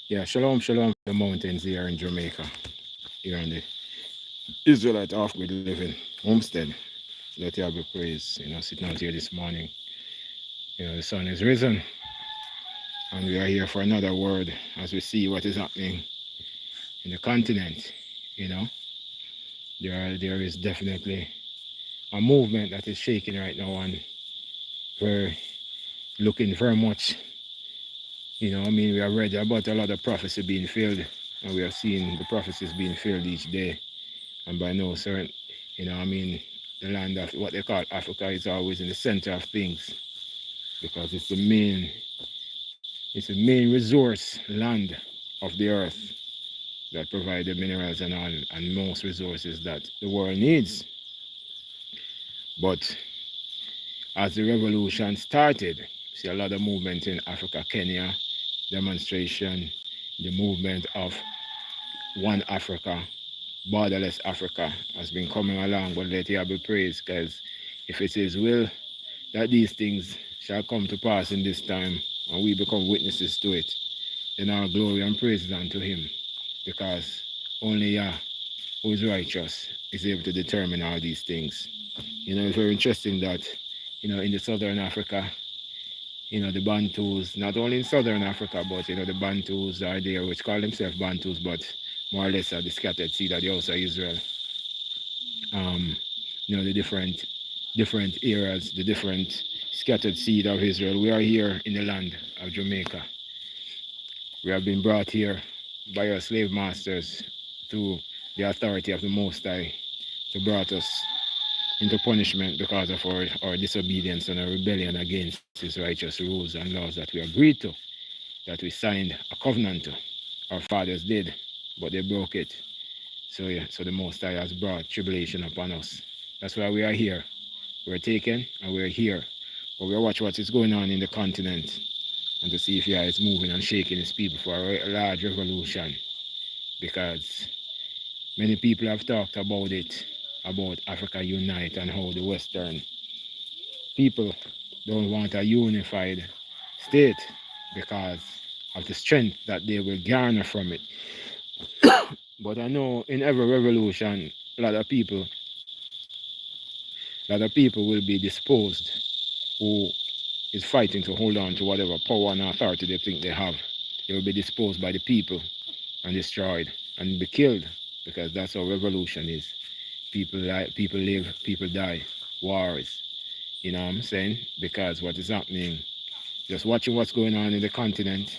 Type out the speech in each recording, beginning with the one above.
Yeah, shalom, shalom. The mountains here in Jamaica, here in the Israelite off-grid living homestead. Let you be praised. Sitting out here this morning. The sun is risen, and we are here for another word as we see what is happening in the continent. You know, there is definitely a movement that is shaking right now, and we're looking very much. We have read about a lot of prophecy being filled, and we have seen the prophecies being filled each day. And by no certain, the land of what they call Africa is always in the center of things because it's the main resource land of the earth that provide the minerals and all and most resources that the world needs. But as the revolution started, see a lot of movement in Africa, Kenya, demonstration, the movement of one Africa, borderless Africa has been coming along, but let it be praised, because if it is will that these things shall come to pass in this time, and we become witnesses to it, then our glory and praise is unto him, because only Yah, who is righteous, is able to determine all these things. It's very interesting that, in the southern Africa, the Bantus, not only in southern Africa, but, the Bantus are there, which call themselves Bantus, but more or less are the scattered seed of the house of Israel. um, the different areas, the different scattered seed of Israel. We are here in the land of Jamaica. We have been brought here by our slave masters through the authority of the Most High to brought us into punishment because of our disobedience and our rebellion against his righteous rules and laws that we agreed to, that we signed a covenant to. Our fathers did, but they broke it. So the Most High has brought tribulation upon us. That's why we are here. We're taken and we're here. But we'll watch what is going on in the continent and to see if Yah is moving and shaking his people for a large revolution. Because many people have talked about it, about Africa Unite and how the Western people don't want a unified state because of the strength that they will garner from it. But I know in every revolution, a lot of people will be disposed who is fighting to hold on to whatever power and authority they think they have. They will be disposed by the people and destroyed and be killed, because that's how revolution is. People live, people die. Wars. You know what I'm saying? Because what is happening, just watching what's going on in the continent,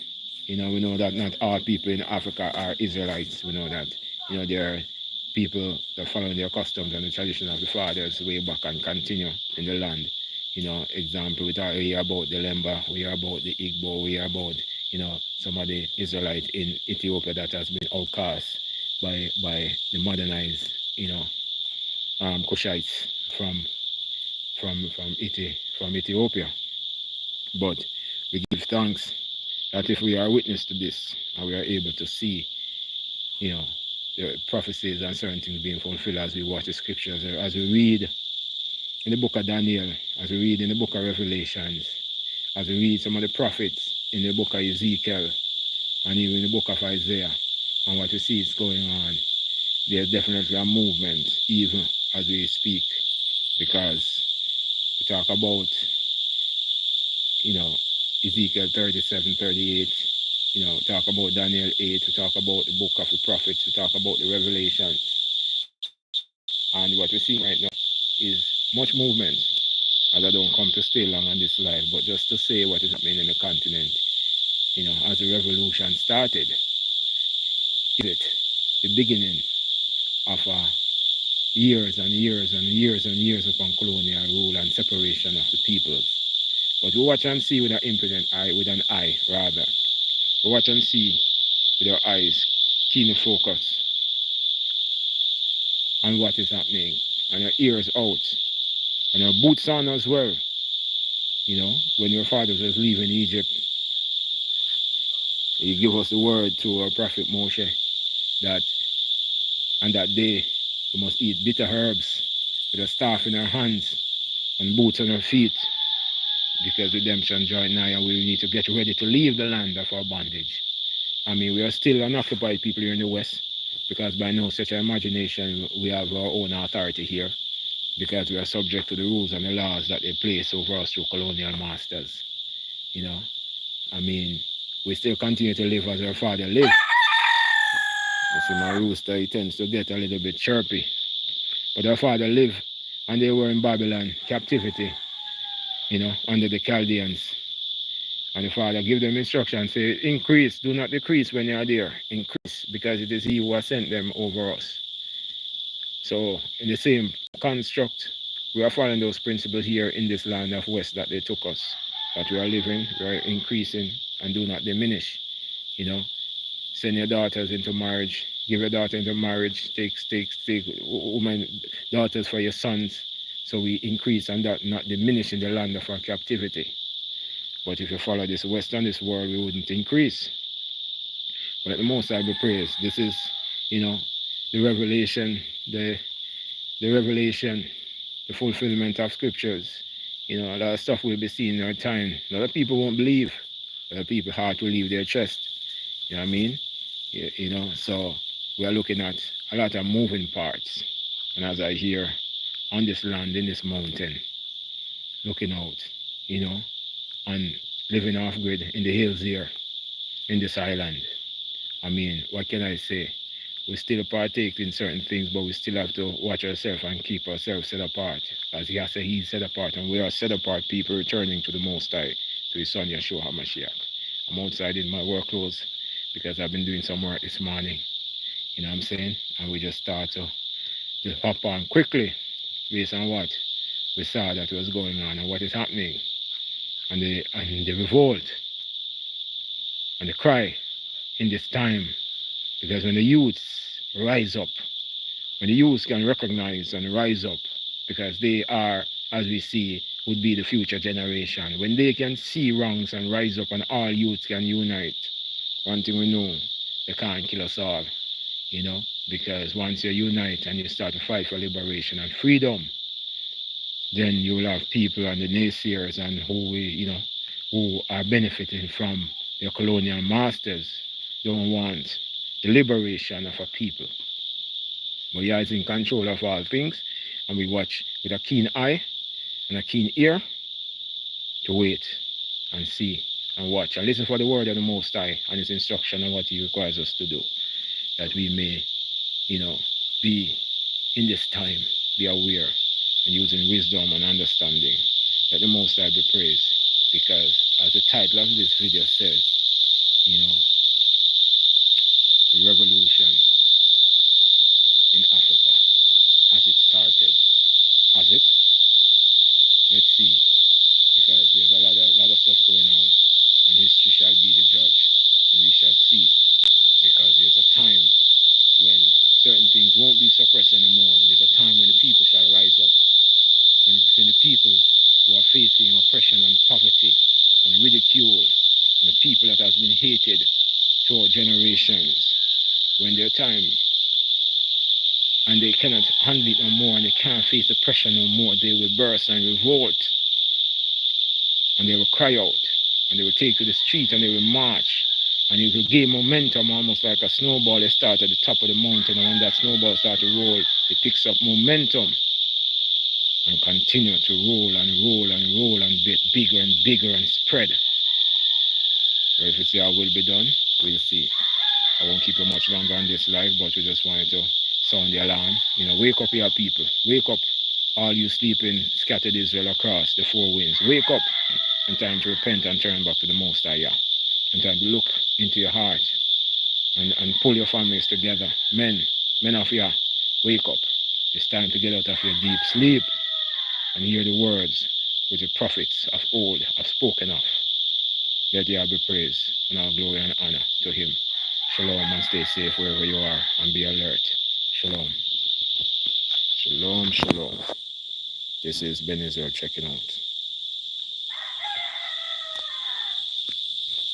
we know that not all people in Africa are Israelites. We know that. There are people that follow their customs and the tradition of the fathers way back and continue in the land. Example, we hear about the Lemba, we hear about the Igbo, we hear about, some of the Israelites in Ethiopia that has been outcast by the modernized, Cushites from Ethiopia. But we give thanks that if we are witness to this and we are able to see, the prophecies and certain things being fulfilled as we watch the scriptures, as we read in the book of Daniel, as we read in the book of Revelations, as we read some of the prophets in the book of Ezekiel and even in the book of Isaiah, and what we see is going on, there's definitely a movement even as we speak, because we talk about, Ezekiel 37, 38, talk about Daniel 8, we talk about the book of the prophets, we talk about the Revelations. And what we see right now is much movement, as I don't come to stay long on this live, but just to say what is happening in the continent. As the revolution started, is it the beginning of years and years and years and years upon colonial rule and separation of the peoples. But we watch and see with an impudent eye, with an eye rather. We watch and see with our eyes, keen focus on what is happening, and our ears out, and our boots on as well. When your fathers was leaving Egypt, he gave us the word to our prophet Moshe that on that day we must eat bitter herbs with a staff in our hands and boots on our feet, because redemption joint nigh and we need to get ready to leave the land of our bondage. I mean, we are still unoccupied people here in the West because by no such imagination we have our own authority here because we are subject to the rules and the laws that they place over us through colonial masters. You know, I mean, we still continue to live as our father lived. You see, my rooster, he tends to get a little bit chirpy. But our father lived and they were in Babylon captivity, under the Chaldeans. And the father gave them instructions, say, increase, do not decrease when you are there. Increase, because it is he who has sent them over us. So in the same construct, we are following those principles here in this land of West that they took us. That we are living, we are increasing, and do not diminish. Send your daughters into marriage, give your daughter into marriage, take women, daughters for your sons. So we increase and that not diminish in the land of our captivity. But if you follow this West and this world, we wouldn't increase. But at the most I be praised. This is, the revelation, the revelation, the fulfillment of scriptures. A lot of stuff will be seen in our time. A lot of people won't believe. A lot of people heart will leave their chest. You know what I mean? So we are looking at a lot of moving parts. And as I hear on this land, in this mountain, looking out, and living off grid in the hills here, in this island. I mean, what can I say? We still partake in certain things, but we still have to watch ourselves and keep ourselves set apart. As he has said, he's set apart, and we are set apart people returning to the Most High, to his son Yeshua HaMashiach. I'm outside in my work clothes because I've been doing some work this morning. You know what I'm saying? And we just start to just hop on quickly based on what we saw that was going on and what is happening. And the revolt and the cry in this time. Because when the youths rise up, when the youths can recognize and rise up, because they are, as we see, would be the future generation. When they can see wrongs and rise up and all youths can unite, one thing we know, they can't kill us all, because once you unite and you start to fight for liberation and freedom, then you will have people and the naysayers and who are benefiting from their colonial masters don't want the liberation of a people. But he is in control of all things, and we watch with a keen eye and a keen ear to wait and see and watch and listen for the word of the Most High and his instruction and what he requires us to do, that we may, be in this time, be aware and using wisdom and understanding. Let the Most High be praised, because as the title of this video says, the revolution in Africa, has it started? Has it? Let's see, because there's a lot of stuff going on, and history shall be the judge, and we shall see, because there's a time when certain things won't be suppressed anymore. There's a time when the people shall rise up, when the people who are facing oppression and poverty and ridicule, and the people that has been hated throughout generations, when their time and they cannot handle it no more and they can't face the pressure no more, they will burst and revolt, and they will cry out, and they will take to the street and they will march, and it will gain momentum almost like a snowball. They start at the top of the mountain, and when that snowball starts to roll, it picks up momentum and continue to roll and roll and roll and get bigger and bigger and spread. But if it's your will be done, we'll see. I won't keep you much longer on this live, but we just wanted to sound the alarm. Wake up your people. Wake up, all you sleeping, scattered Israel across the four winds. Wake up, and time to repent and turn back to the Most High. And time to look into your heart and pull your families together. Men of Yah, wake up. It's time to get out of your deep sleep and hear the words which the prophets of old have spoken of. Let Yah be praised, and all glory and honor to him. Shalom, and stay safe wherever you are, and be alert. Shalom. Shalom, shalom. This is Ben Israel checking out.